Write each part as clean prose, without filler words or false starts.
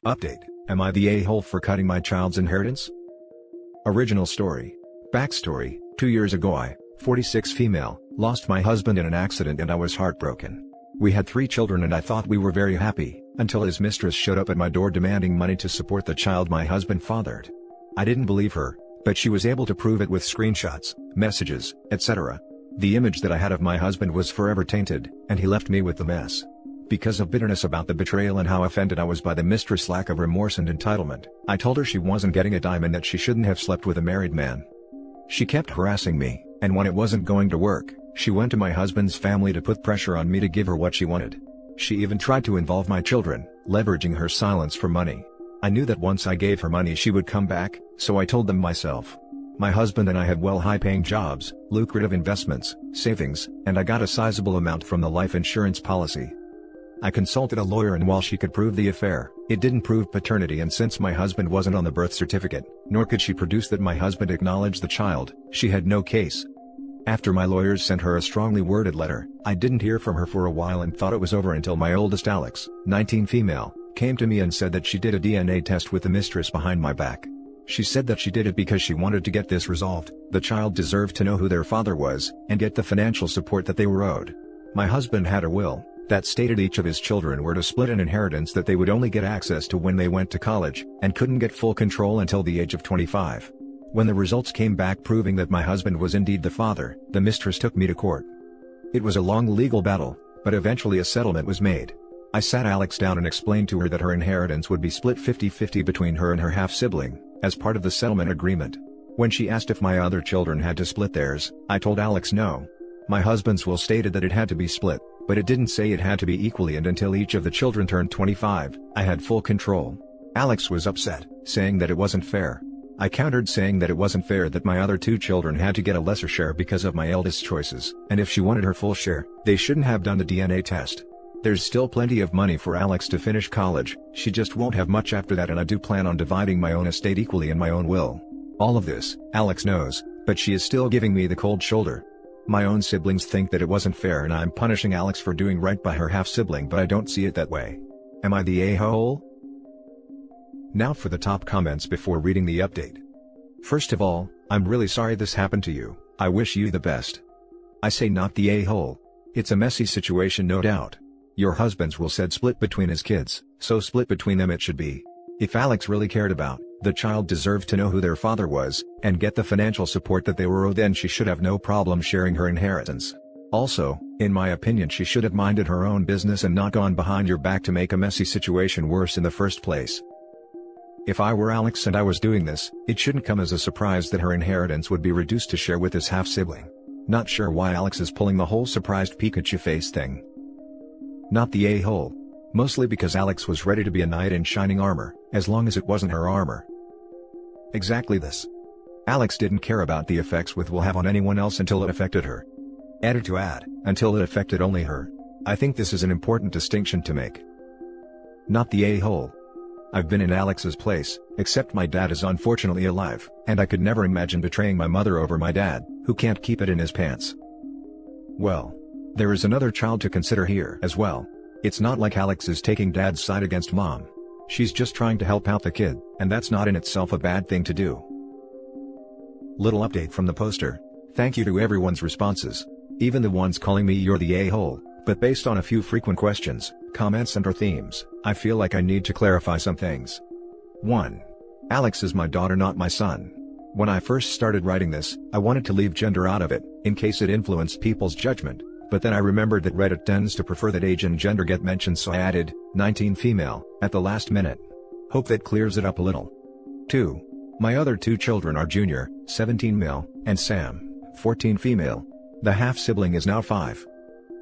Update: am I the a-hole for cutting my child's inheritance? Original story. Backstory: 2 years ago I, 46 female, lost my husband in an accident and I was heartbroken. We had 3 children and I thought we were very happy, until his mistress showed up at my door demanding money to support the child my husband fathered. I didn't believe her, but she was able to prove it with screenshots, messages, etc. The image that I had of my husband was forever tainted, and he left me with the mess. Because of bitterness about the betrayal and how offended I was by the mistress' lack of remorse and entitlement, I told her she wasn't getting a dime and that she shouldn't have slept with a married man. She kept harassing me, and when it wasn't going to work, she went to my husband's family to put pressure on me to give her what she wanted. She even tried to involve my children, leveraging her silence for money. I knew that once I gave her money she would come back, so I told them myself. My husband and I had high-paying jobs, lucrative investments, savings, and I got a sizable amount from the life insurance policy. I consulted a lawyer and while she could prove the affair, it didn't prove paternity, and since my husband wasn't on the birth certificate, nor could she produce that my husband acknowledged the child, she had no case. After my lawyers sent her a strongly worded letter, I didn't hear from her for a while and thought it was over until my oldest Alex, 19 female, came to me and said that she did a DNA test with the mistress behind my back. She said that she did it because she wanted to get this resolved. The child deserved to know who their father was, and get the financial support that they were owed. My husband had a will that stated each of his children were to split an inheritance that they would only get access to when they went to college, and couldn't get full control until the age of 25. When the results came back proving that my husband was indeed the father, the mistress took me to court. It was a long legal battle, but eventually a settlement was made. I sat Alex down and explained to her that her inheritance would be split 50-50 between her and her half-sibling, as part of the settlement agreement. When she asked if my other children had to split theirs, I told Alex no. My husband's will stated that it had to be split, but it didn't say it had to be equally, and until each of the children turned 25, I had full control. Alex was upset, saying that it wasn't fair. I countered saying that it wasn't fair that my other 2 children had to get a lesser share because of my eldest's choices, and if she wanted her full share, they shouldn't have done the DNA test. There's still plenty of money for Alex to finish college, she just won't have much after that, and I do plan on dividing my own estate equally in my own will. All of this, Alex knows, but she is still giving me the cold shoulder. My own siblings think that it wasn't fair and I'm punishing Alex for doing right by her half-sibling, but I don't see it that way. Am I the a-hole? Now for the top comments before reading the update. First of all, I'm really sorry this happened to you, I wish you the best. I say not the a-hole. It's a messy situation, no doubt. Your husband's will said split between his kids, so split between them it should be. If Alex really cared about the child deserved to know who their father was, and get the financial support that they were owed, then she should have no problem sharing her inheritance. Also, in my opinion, she should have minded her own business and not gone behind your back to make a messy situation worse in the first place. If I were Alex and I was doing this, it shouldn't come as a surprise that her inheritance would be reduced to share with his half-sibling. Not sure why Alex is pulling the whole surprised Pikachu face thing. Not the a-hole. Mostly because Alex was ready to be a knight in shining armor, as long as it wasn't her armor. Exactly this. Alex didn't care about the effects will have on anyone else until it affected her. Added to add, until it affected only her. I think this is an important distinction to make. Not the a-hole. I've been in Alex's place, except my dad is unfortunately alive, and I could never imagine betraying my mother over my dad, who can't keep it in his pants. Well, there is another child to consider here as well. It's not like Alex is taking dad's side against mom. She's just trying to help out the kid, and that's not in itself a bad thing to do. Little update from the poster. Thank you to everyone's responses. Even the ones calling me you're the a-hole, but based on a few frequent questions, comments and/or themes, I feel like I need to clarify some things. 1. Alex is my daughter, not my son. When I first started writing this, I wanted to leave gender out of it, in case it influenced people's judgment. But then I remembered that Reddit tends to prefer that age and gender get mentioned, so I added 19 female at the last minute. Hope that clears it up a little. 2. My other 2 children are Junior, 17 male, and Sam, 14 female. The half-sibling is now 5.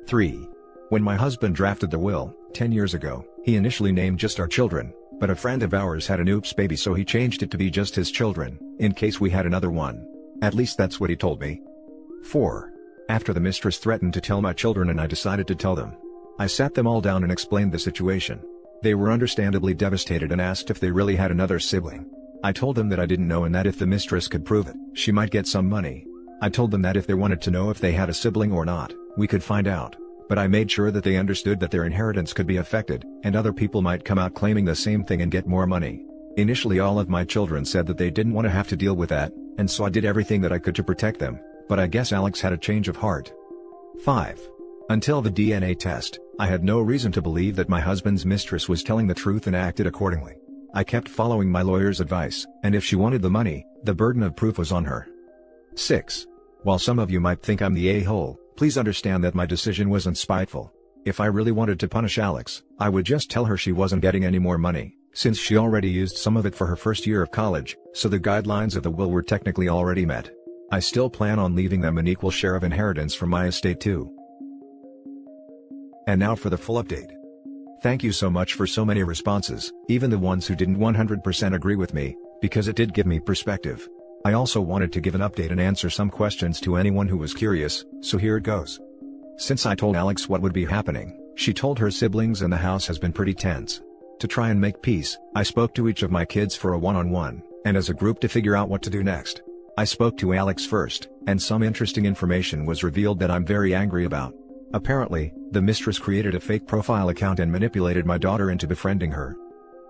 3. When my husband drafted the will, 10 years ago, he initially named just our children, but a friend of ours had an oops baby, so he changed it to be just his children, in case we had another one. At least that's what he told me. 4. After the mistress threatened to tell my children and I decided to tell them. I sat them all down and explained the situation. They were understandably devastated and asked if they really had another sibling. I told them that I didn't know and that if the mistress could prove it, she might get some money. I told them that if they wanted to know if they had a sibling or not, we could find out. but I made sure that they understood that their inheritance could be affected, and other people might come out claiming the same thing and get more money. Initially all of my children said that they didn't want to have to deal with that, and so I did everything that I could to protect them, but I guess Alex had a change of heart. 5. Until the DNA test, I had no reason to believe that my husband's mistress was telling the truth and acted accordingly. I kept following my lawyer's advice, and if she wanted the money, the burden of proof was on her. 6. While some of you might think I'm the a-hole, please understand that my decision wasn't spiteful. If I really wanted to punish Alex, I would just tell her she wasn't getting any more money, since she already used some of it for her first year of college, so the guidelines of the will were technically already met. I still plan on leaving them an equal share of inheritance from my estate too. And now for the full update. Thank you so much for so many responses, even the ones who didn't 100% agree with me, because it did give me perspective. I also wanted to give an update and answer some questions to anyone who was curious, so here it goes. Since I told Alex what would be happening, she told her siblings and the house has been pretty tense. To try and make peace, I spoke to each of my kids for a one-on-one, and as a group to figure out what to do next. I spoke to Alex first, and some interesting information was revealed that I'm very angry about. Apparently, the mistress created a fake profile account and manipulated my daughter into befriending her.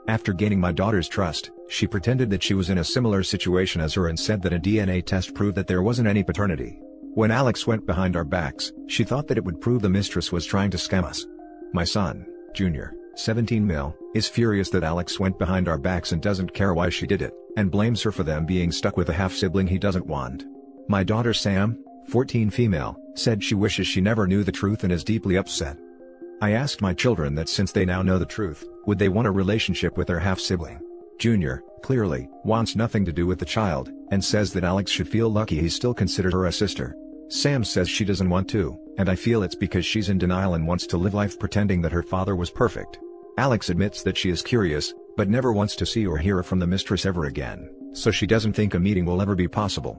After gaining my daughter's trust, she pretended that she was in a similar situation as her and said that a DNA test proved that there wasn't any paternity. When Alex went behind our backs, she thought that it would prove the mistress was trying to scam us. My son, Junior, 17 mil, is furious that Alex went behind our backs and doesn't care why she did it, and blames her for them being stuck with a half-sibling he doesn't want. My daughter Sam, 14 female, said she wishes she never knew the truth and is deeply upset. I asked my children that since they now know the truth, would they want a relationship with their half-sibling. Junior, clearly, wants nothing to do with the child, and says that Alex should feel lucky he still considered her a sister. Sam says she doesn't want to, and I feel it's because she's in denial and wants to live life pretending that her father was perfect. Alex admits that she is curious, but never wants to see or hear from the mistress ever again, so she doesn't think a meeting will ever be possible.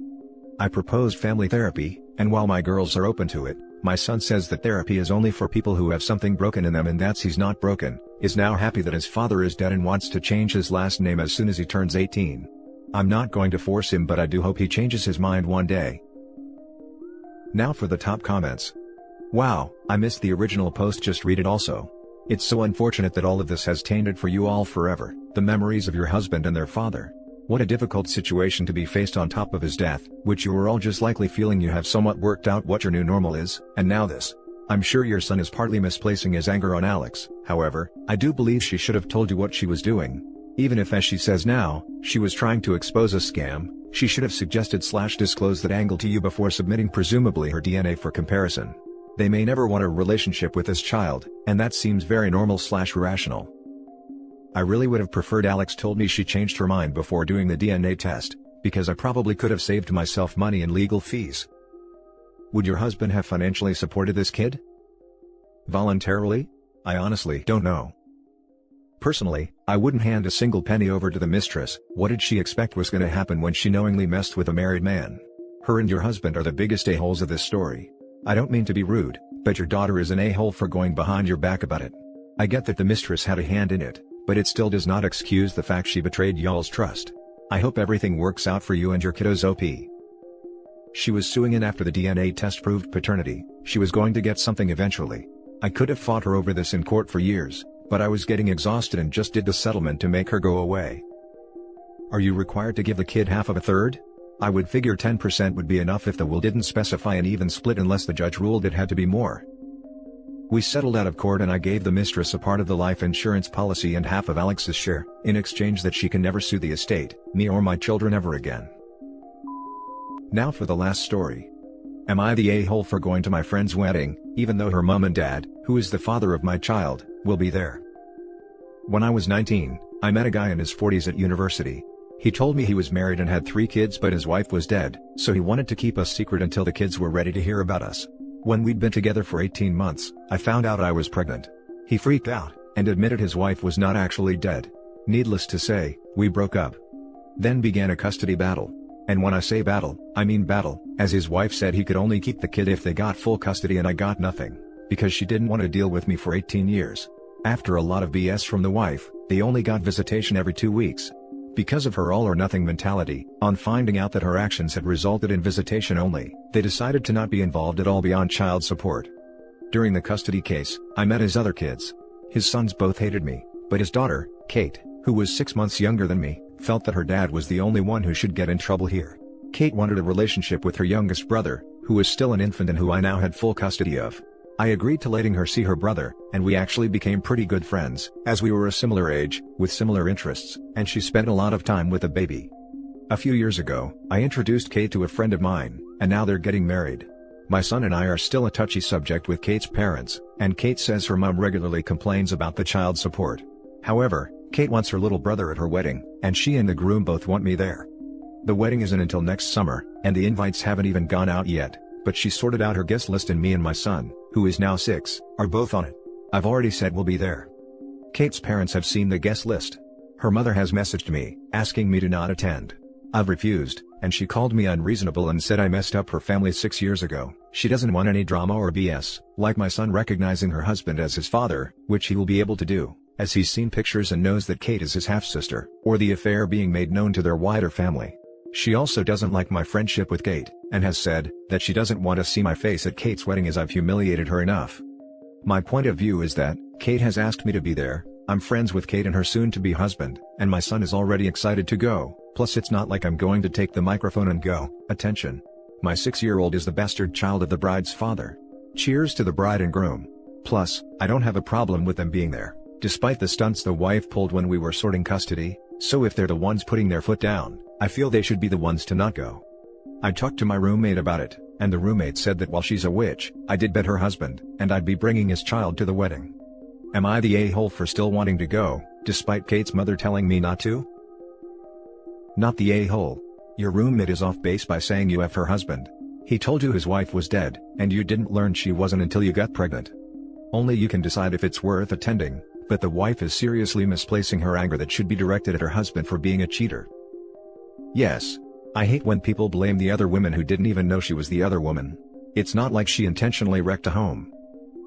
I proposed family therapy, and while my girls are open to it, my son says that therapy is only for people who have something broken in them and that's he's not broken, is now happy that his father is dead and wants to change his last name as soon as he turns 18. I'm not going to force him, but I do hope he changes his mind one day. Now for the top comments. Wow, I missed the original post, just read it also. It's so unfortunate that all of this has tainted for you all forever, the memories of your husband and their father. What a difficult situation to be faced on top of his death, which you were all just likely feeling you have somewhat worked out what your new normal is, and now this. I'm sure your son is partly misplacing his anger on Alex, however, I do believe she should have told you what she was doing. Even if, as she says now, she was trying to expose a scam, she should have suggested/disclosed that angle to you before submitting presumably her DNA for comparison. They may never want a relationship with this child, and that seems very normal/rational. I really would have preferred Alex told me she changed her mind before doing the DNA test, because I probably could have saved myself money in legal fees. Would your husband have financially supported this kid? Voluntarily? I honestly don't know. Personally, I wouldn't hand a single penny over to the mistress. What did she expect was going to happen when she knowingly messed with a married man? Her and your husband are the biggest a-holes of this story. I don't mean to be rude, but your daughter is an a-hole for going behind your back about it. I get that the mistress had a hand in it, but it still does not excuse the fact she betrayed y'all's trust. I hope everything works out for you and your kiddos. OP. She was suing in after the DNA test proved paternity. She was going to get something eventually. I could have fought her over this in court for years, but I was getting exhausted and just did the settlement to make her go away. Are you required to give the kid half of a third? I would figure 10% would be enough if the will didn't specify an even split unless the judge ruled it had to be more. We settled out of court and I gave the mistress a part of the life insurance policy and half of Alex's share, in exchange that she can never sue the estate, me or my children ever again. Now for the last story. Am I the a-hole for going to my friend's wedding, even though her mom and dad, who is the father of my child, will be there? When I was 19, I met a guy in his 40s at university. He told me he was married and had 3 kids but his wife was dead, so he wanted to keep us secret until the kids were ready to hear about us. When we'd been together for 18 months, I found out I was pregnant. He freaked out, and admitted his wife was not actually dead. Needless to say, we broke up. Then began a custody battle. And when I say battle, I mean battle, as his wife said he could only keep the kid if they got full custody and I got nothing, because she didn't want to deal with me for 18 years. After a lot of BS from the wife, they only got visitation every 2 weeks. Because of her all-or-nothing mentality, on finding out that her actions had resulted in visitation only, they decided to not be involved at all beyond child support. During the custody case, I met his other kids. His sons both hated me, but his daughter, Kate, who was 6 months younger than me, felt that her dad was the only one who should get in trouble here. Kate wanted a relationship with her youngest brother, who was still an infant and who I now had full custody of. I agreed to letting her see her brother, and we actually became pretty good friends, as we were a similar age, with similar interests, and she spent a lot of time with the baby. A few years ago, I introduced Kate to a friend of mine, and now they're getting married. My son and I are still a touchy subject with Kate's parents, and Kate says her mom regularly complains about the child support. However, Kate wants her little brother at her wedding, and she and the groom both want me there. The wedding isn't until next summer, and the invites haven't even gone out yet, but she sorted out her guest list and me and my son, who is now 6, are both on it. I've already said we'll be there. Kate's parents have seen the guest list. Her mother has messaged me, asking me to not attend. I've refused, and she called me unreasonable and said I messed up her family 6 years ago. She doesn't want any drama or BS, like my son recognizing her husband as his father, which he will be able to do, as he's seen pictures and knows that Kate is his half-sister, or the affair being made known to their wider family. She also doesn't like my friendship with Kate, and has said that she doesn't want to see my face at Kate's wedding as I've humiliated her enough. My point of view is that Kate has asked me to be there. I'm friends with Kate and her soon-to-be husband, and my son is already excited to go, plus it's not like I'm going to take the microphone and go, "Attention. My 6-year-old is the bastard child of the bride's father. Cheers to the bride and groom." Plus, I don't have a problem with them being there, despite the stunts the wife pulled when we were sorting custody, so if they're the ones putting their foot down, I feel they should be the ones to not go. I talked to my roommate about it, and the roommate said that while she's a witch, I did bet her husband, and I'd be bringing his child to the wedding. Am I the a-hole for still wanting to go, despite Kate's mother telling me not to? Not the a-hole. Your roommate is off base by saying you F her husband. He told you his wife was dead, and you didn't learn she wasn't until you got pregnant. Only you can decide if it's worth attending, but the wife is seriously misplacing her anger that should be directed at her husband for being a cheater. Yes. I hate when people blame the other women who didn't even know she was the other woman. It's not like she intentionally wrecked a home.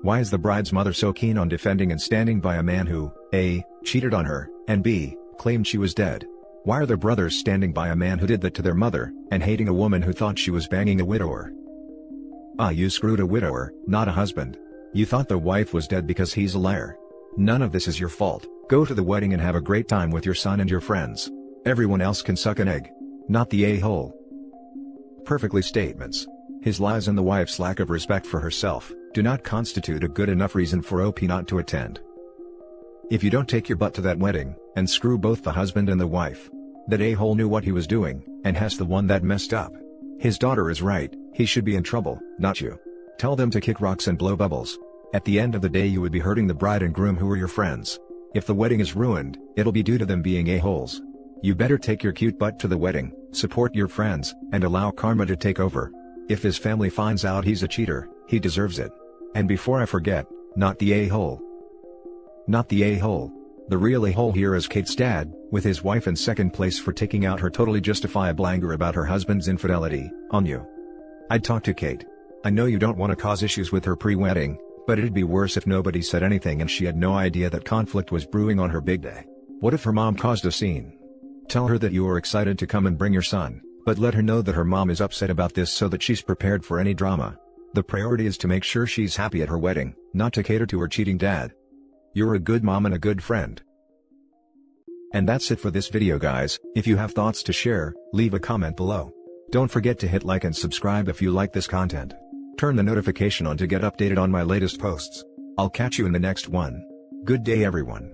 Why is the bride's mother so keen on defending and standing by a man who, A, cheated on her, and B, claimed she was dead? Why are the brothers standing by a man who did that to their mother, and hating a woman who thought she was banging a widower? You screwed a widower, not a husband. You thought the wife was dead because he's a liar. None of this is your fault. Go to the wedding and have a great time with your son and your friends. Everyone else can suck an egg. Not the a-hole. Perfectly statements. His lies and the wife's lack of respect for herself do not constitute a good enough reason for OP not to attend. If you don't take your butt to that wedding, and screw both the husband and the wife, that a-hole knew what he was doing, and has the one that messed up. His daughter is right, he should be in trouble, not you. Tell them to kick rocks and blow bubbles. At the end of the day you would be hurting the bride and groom who are your friends. If the wedding is ruined, it'll be due to them being a-holes. You better take your cute butt to the wedding, support your friends, and allow karma to take over. If his family finds out he's a cheater, he deserves it. And before I forget, not the a-hole. Not the a-hole. The real a-hole here is Kate's dad, with his wife in second place for taking out her totally justifiable anger about her husband's infidelity on you. I'd talk to Kate. I know you don't want to cause issues with her pre-wedding, but it'd be worse if nobody said anything and she had no idea that conflict was brewing on her big day. What if her mom caused a scene? Tell her that you are excited to come and bring your son, but let her know that her mom is upset about this so that she's prepared for any drama. The priority is to make sure she's happy at her wedding, not to cater to her cheating dad. You're a good mom and a good friend. And that's it for this video guys. If you have thoughts to share, leave a comment below. Don't forget to hit like and subscribe if you like this content. Turn the notification on to get updated on my latest posts. I'll catch you in the next one. Good day everyone.